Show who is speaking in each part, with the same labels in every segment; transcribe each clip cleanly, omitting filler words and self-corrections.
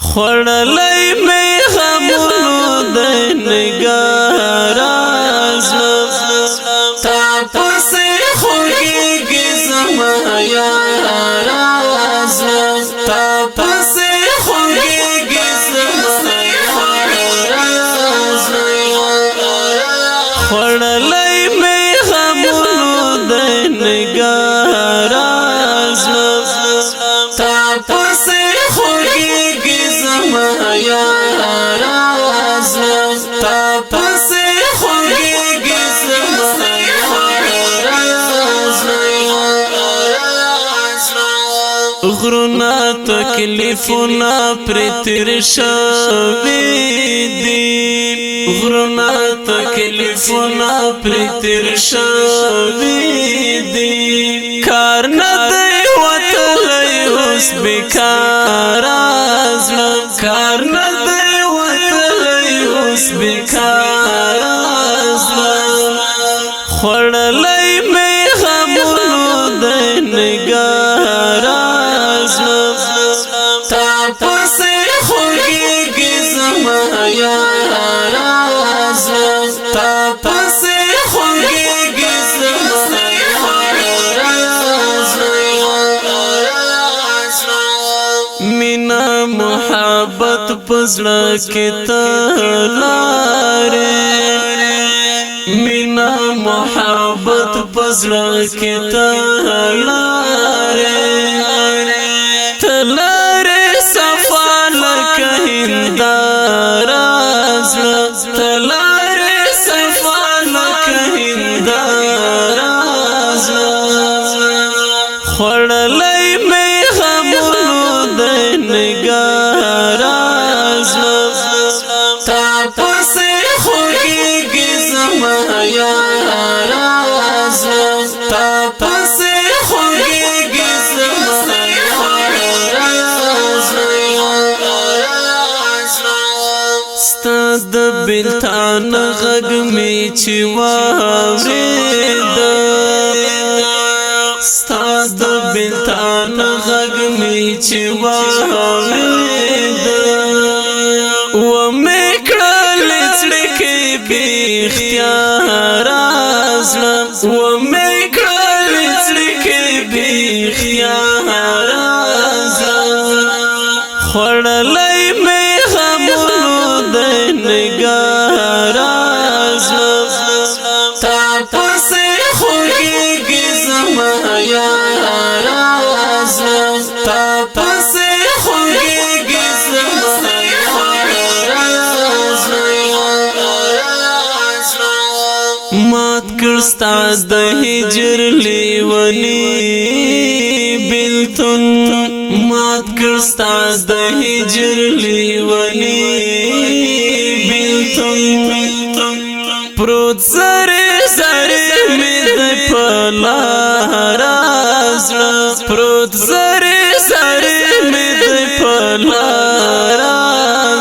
Speaker 1: خړلای مې غمونو د نګارا زلم تا پسې خوږېږي زما یارا زلم تا پسې خوږېږي زما یارا زلم خړلای مې غمونو د نګارا زلم تا پسې خوږېږي زما یارا زلم تا پسې خوږېږي زما یارا زلم غرونا تکلیفونه پر تیر شوي دي غرونا تکلیفونه پر تیر شوي دي کار نه دی وتلی اوس بیکاره زلم کار نه دی وتلی اوس بیکاره زلم خړلای مې غمونو د نګارا زلم تا پسې خوږېږي زما یارا زلم تا پسې خوږېږي زما یارا زلم مینا محبت پزړه کې تلارې مینا محبت پزړه کې تلارې تلارې صفا لکه هنداره زلم تلارې صفا لکه هنداره زلم خړلای مې غمونو د نګارا زلم تا پسې خوږېږي زما یارا زلم تا پسې خوږېږي زما یارا زلم ستا د بلتان غږ مې چې واورېد ستا د بلتان غږ مې چې واورېد ومې کړلې څړیکې بې اختیاره زلم ومې کړلې څړیکې بې اختیاره زلم خړلای مې غمونو د نګارا زلم تا پسې خوږېږي زما یارا زلم تا پسې خوږېږي زما یارا زلم مات کړ ستا د هجر لیونی بلتون مات کړ ستا د هجر لیونی بلتون پروت زره زره مې د پلاره زلم پروت زره زره مې د پلاره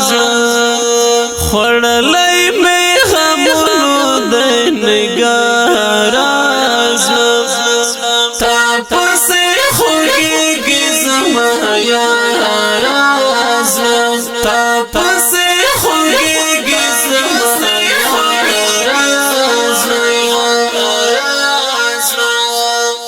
Speaker 1: زلم خړلای مې غمونو د نګارا زلم تا پسې خوږېږي زما یارا زلم تا پسې خوږېږي زما یارا زلم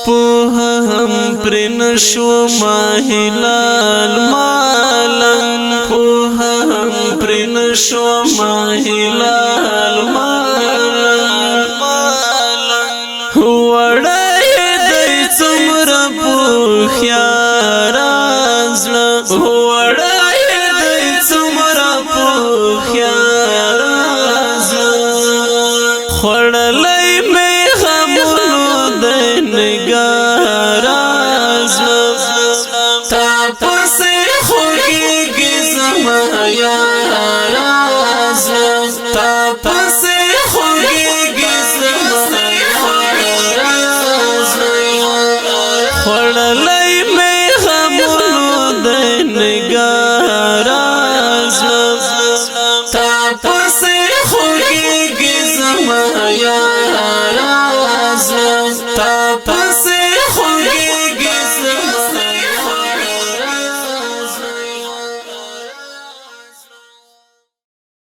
Speaker 1: پوهه هم پر نشو ماهلال مالن پوهه هم پر نشو ماهلال مالن وړای دی څومره پوښیاره زلم وړای دی څومره پوښیاره زلم خړلای مې غمونو د نګارا زلم تا پسې خوږېږي زما یارا زلم تا پسې خوږېږي زما یارا زلم خړلای مې غمونو د نګارا